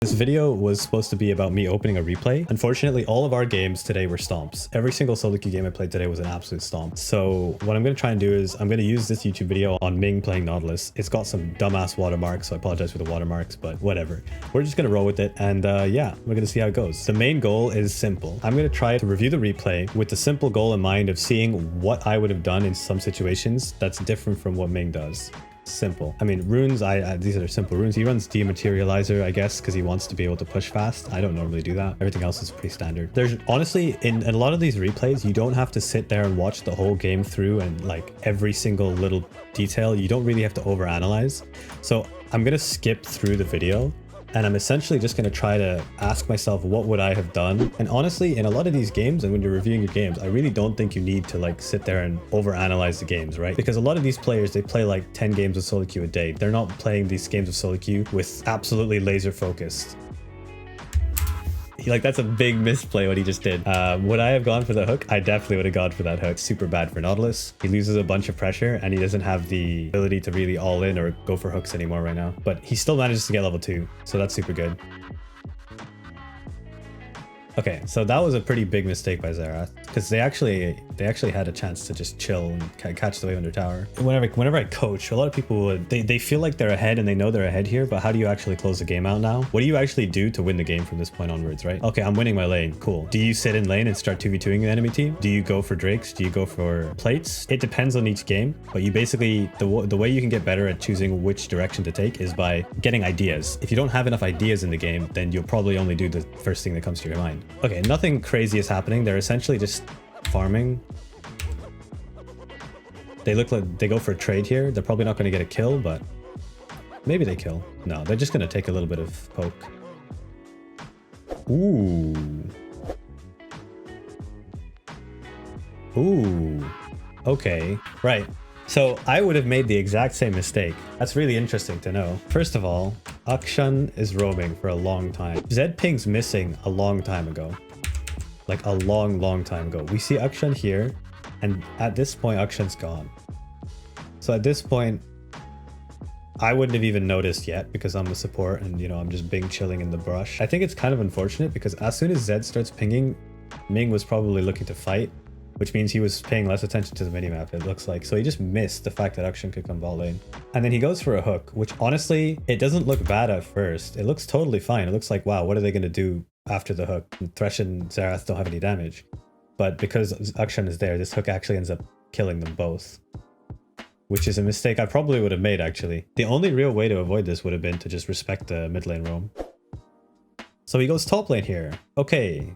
This video was supposed to be about me opening a replay. Unfortunately, all of our games today were stomps. Every single solo queue game I played today was an absolute stomp. So what I'm going to try and do is I'm going to use this YouTube video on Ming playing Nautilus. It's got some dumbass watermarks, so I apologize for the watermarks, but whatever. We're just going to roll with it, and yeah, we're going to see how it goes. The main goal is simple. I'm going to try to review the replay with the simple goal in mind of seeing what I would have done in some situations that's different from what Ming does. Simple. I mean, runes, these are simple runes. He runs dematerializer, I guess, because he wants to be able to push fast. I don't normally do that. Everything else is pretty standard. There's honestly, in a lot of these replays, you don't have to sit there and watch the whole game through and like every single little detail. You don't really have to overanalyze. So I'm going to skip through the video. And I'm essentially just going to try to ask myself, what would I have done? And honestly, in a lot of these games, and when you're reviewing your games, I really don't think you need to like sit there and overanalyze the games, right? Because a lot of these players, they play like 10 games of solo queue a day. They're not playing these games of solo queue with absolutely laser focused. Like, that's a big misplay what he just did. Would I have gone for the hook? I definitely would have gone for that hook. Super bad for Nautilus. He loses a bunch of pressure and he doesn't have the ability to really all in or go for hooks anymore right now. But he still manages to get level 2, so that's super good. Okay, so that was a pretty big mistake by Xerath, because they actually had a chance to just chill and catch the wave under tower. Whenever I coach, a lot of people would they feel like they're ahead and they know they're ahead here, but how do you actually close the game out now? What do you actually do to win the game from this point onwards, right? Okay, I'm winning my lane, cool. Do you sit in lane and start 2v2ing the enemy team? Do you go for drakes? Do you go for plates? It depends on each game, but you basically, the way you can get better at choosing which direction to take is by getting ideas. If you don't have enough ideas in the game, then you'll probably only do the first thing that comes to your mind. Okay, nothing crazy is happening. They're essentially just farming. They look like they go for a trade here. They're probably not going to get a kill, but maybe they kill. No, they're just going to take a little bit of poke. Ooh. Ooh. Okay. Right. So I would have made the exact same mistake. That's really interesting to know. First of all, Akshan is roaming for a long time. Zed Ping's missing a long time ago. Like a long time ago. We see Akshan here, and at this point Akshan's gone. So at this point, I wouldn't have even noticed yet because I'm a support and, you know, I'm just Bing chilling in the brush. I think it's kind of unfortunate because as soon as Zed starts pinging, Ming was probably looking to fight, which means he was paying less attention to the minimap, it looks like. So he just missed the fact that Akshan could come bot lane. And then he goes for a hook, which honestly, it doesn't look bad at first. It looks totally fine. It looks like, wow, what are they going to do after the hook? Thresh and Xerath don't have any damage. But because Akshan is there, this hook actually ends up killing them both. Which is a mistake I probably would have made, actually. The only real way to avoid this would have been to just respect the mid lane roam. So he goes top lane here. Okay.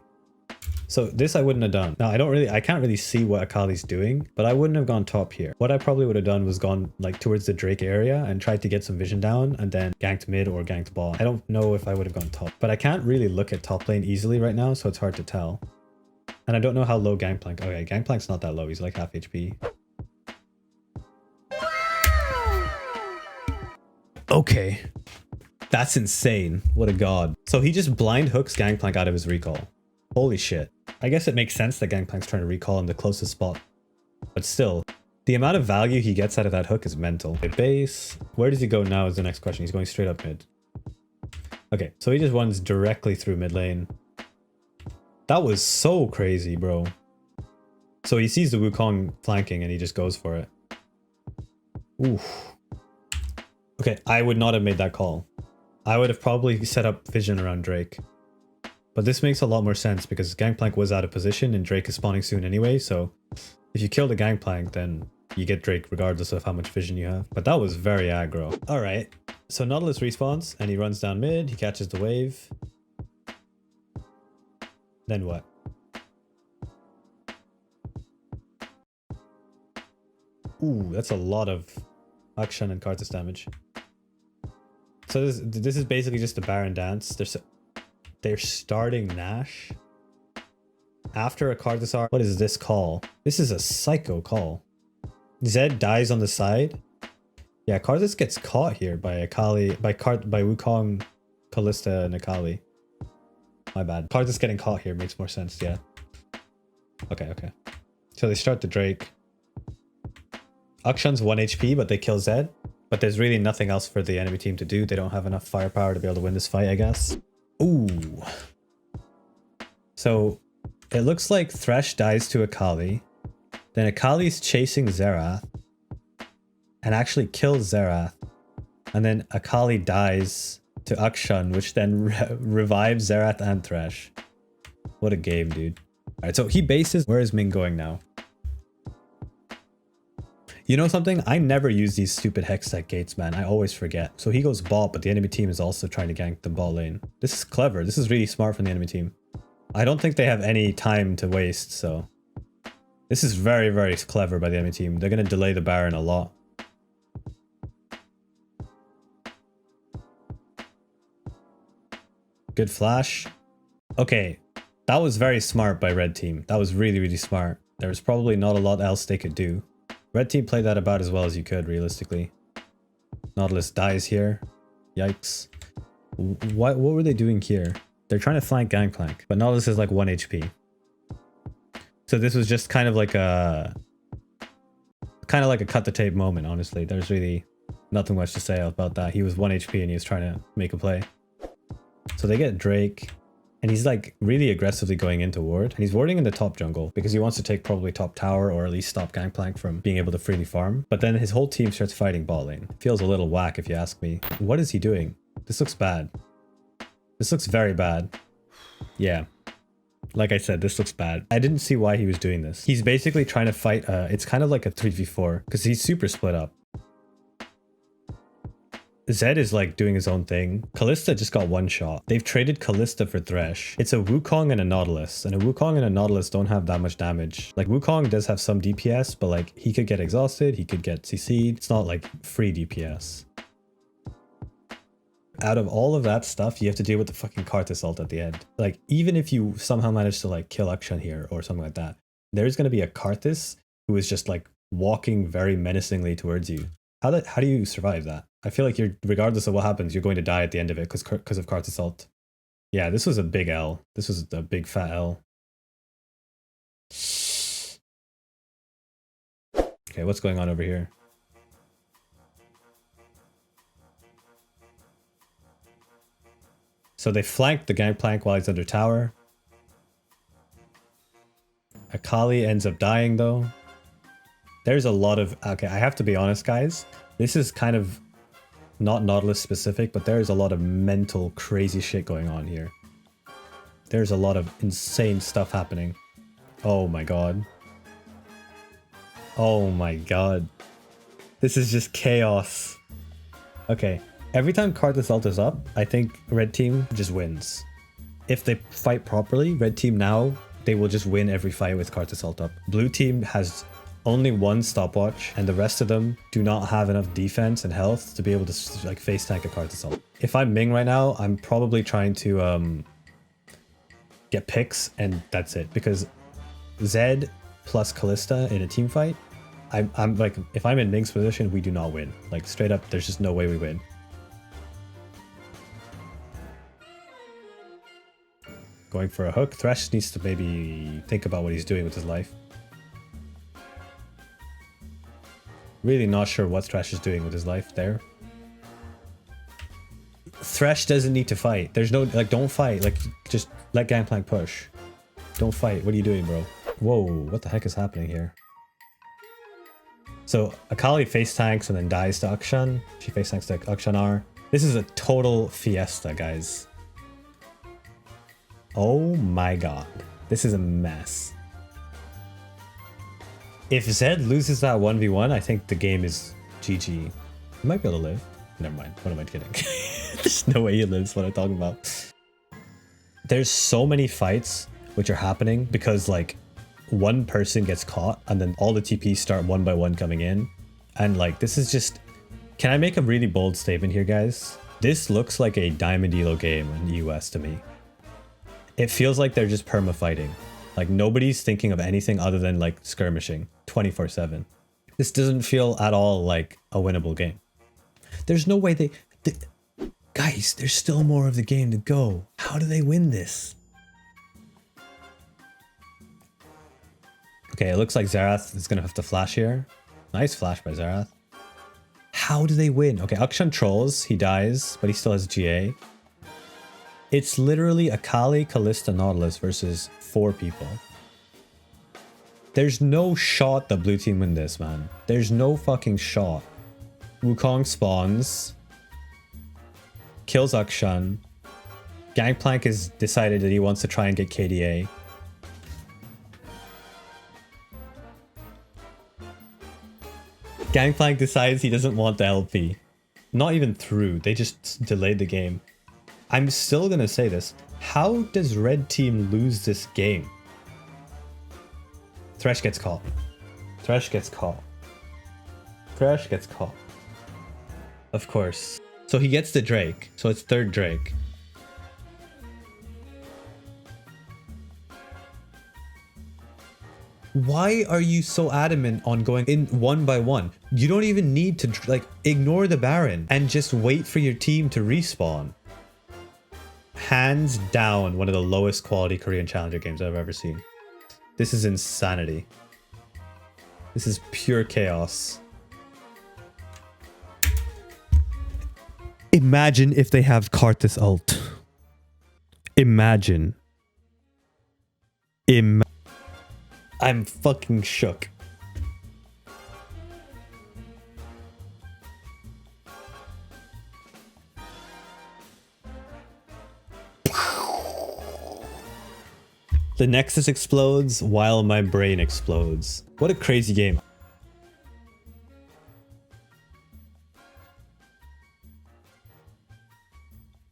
So this I wouldn't have done. Now I can't really see what Akali's doing, but I wouldn't have gone top here. What I probably would have done was gone like towards the Drake area and tried to get some vision down and then ganked mid or ganked bot. I don't know if I would have gone top, but I can't really look at top lane easily right now, so it's hard to tell. And I don't know how low Gangplank. Okay, Gangplank's not that low. He's like half HP. Okay. That's insane. What a god. So he just blind hooks Gangplank out of his recall. Holy shit. I guess it makes sense that Gangplank's trying to recall in the closest spot. But still, the amount of value he gets out of that hook is mental. Mid base. Where does he go now is the next question. He's going straight up mid. Okay, so he just runs directly through mid lane. That was so crazy, bro. So he sees the Wukong flanking and he just goes for it. Oof. Okay, I would not have made that call. I would have probably set up vision around Drake. But this makes a lot more sense because Gangplank was out of position and Drake is spawning soon anyway, so if you kill the Gangplank, then you get Drake regardless of how much vision you have. But that was very aggro. Alright, so Nautilus respawns and he runs down mid, he catches the wave. Then what? Ooh, that's a lot of Akshan and Karthus damage. So this is basically just a Baron dance. They're starting Nash after a Karthus R. What is this call? This is a psycho call. Zed dies on the side. Yeah, Karthus gets caught here by Akali, by Wukong, Kalista, and Akali. My bad. Karthus getting caught here makes more sense, yeah. Okay. So they start the Drake. Akshan's 1 HP, but they kill Zed. But there's really nothing else for the enemy team to do. They don't have enough firepower to be able to win this fight, I guess. Ooh. So it looks like Thresh dies to Akali. Then Akali's chasing Xerath and actually kills Xerath. And then Akali dies to Akshan, which then revives Xerath and Thresh. What a game, dude. Alright, so he bases. Where is Ming going now? You know something? I never use these stupid Hextech gates, man. I always forget. So he goes bot, but the enemy team is also trying to gank the bot lane. This is clever. This is really smart from the enemy team. I don't think they have any time to waste, so... This is very, very clever by the enemy team. They're going to delay the Baron a lot. Good flash. Okay, that was very smart by red team. That was really, really smart. There was probably not a lot else they could do. Red team played that about as well as you could, realistically. Nautilus dies here. Yikes. What were they doing here? They're trying to flank Gangplank, but Nautilus is like 1 HP. So this was just kind of like a cut the tape moment, honestly. There's really nothing much to say about that. He was 1 HP and he was trying to make a play. So they get Drake. And he's like really aggressively going into ward. And he's warding in the top jungle because he wants to take probably top tower or at least stop Gangplank from being able to freely farm. But then his whole team starts fighting bot lane. Feels a little whack if you ask me. What is he doing? This looks bad. This looks very bad. Yeah. Like I said, this looks bad. I didn't see why he was doing this. He's basically trying to fight. It's kind of like a 3v4 because he's super split up. Zed is like doing his own thing. Kalista just got one shot. They've traded Kalista for Thresh. It's a Wukong and a Nautilus. And a Wukong and a Nautilus don't have that much damage. Like Wukong does have some DPS, but like he could get exhausted. He could get CC'd. It's not like free DPS. Out of all of that stuff, you have to deal with the fucking Karthus ult at the end. Like even if you somehow manage to like kill Akshan here or something like that, there's going to be a Karthus who is just like walking very menacingly towards you. How do you survive that? I feel like you're, regardless of what happens, you're going to die at the end of it because of Karthus ult. Yeah, this was a big L. This was a big fat L. Okay, what's going on over here? So they flanked the Gangplank while he's under tower. Akali ends up dying though. There's a lot of... Okay, I have to be honest, guys. This is kind of not Nautilus specific, but there's a lot of mental crazy shit going on here. There's a lot of insane stuff happening. Oh my god. Oh my god. This is just chaos. Okay, every time Karthus ult is up, I think red team just wins. If they fight properly, red team now, they will just win every fight with Karthus ult up. Blue team has only one stopwatch, and the rest of them do not have enough defense and health to be able to like face tank a Karthus ult. If I'm Ming right now, I'm probably trying to get picks, and that's it. Because Zed plus Kalista in a team fight, I'm like, if I'm in Ming's position, we do not win. Like straight up, there's just no way we win. Going for a hook. Thresh needs to maybe think about what he's doing with his life. Really not sure what Thresh is doing with his life there. Thresh doesn't need to fight. There's no, like, don't fight. Like, just let Gangplank push. Don't fight. What are you doing, bro? Whoa, what the heck is happening here? So, Akali face tanks and then dies to Akshan. She face tanks to Akshanar. This is a total fiesta, guys. Oh my god. This is a mess. If Zed loses that 1v1, I think the game is GG. He might be able to live. Never mind. What am I kidding? There's no way he lives. What I'm talking about. There's so many fights which are happening because like one person gets caught and then all the TPs start one by one coming in. And like this is just... Can I make a really bold statement here, guys? This looks like a Diamond Elo game in the US to me. It feels like they're just perma-fighting. Like nobody's thinking of anything other than like skirmishing 24/7. This doesn't feel at all like a winnable game. There's no way they... Guys, there's still more of the game to go. How do they win this? Okay, it looks like Xerath is going to have to flash here. Nice flash by Xerath. How do they win? Okay, Akshan trolls. He dies, but he still has GA. It's literally Akali, Kalista, Nautilus versus 4 people. There's no shot the blue team win this, man. There's no fucking shot. Wukong spawns. Kills Akshan. Gangplank has decided that he wants to try and get KDA. Gangplank decides he doesn't want the LP. Not even through, they just delayed the game. I'm still gonna say this. How does red team lose this game? Thresh gets caught. Thresh gets caught. Thresh gets caught. Of course. So he gets the Drake. So it's third Drake. Why are you so adamant on going in 1 by 1? You don't even need to like ignore the Baron and just wait for your team to respawn. Hands down, one of the lowest quality Korean Challenger games I've ever seen. This is insanity. This is pure chaos. Imagine if they have Karthus ult. Imagine. I'm fucking shook. The Nexus explodes while my brain explodes. What a crazy game.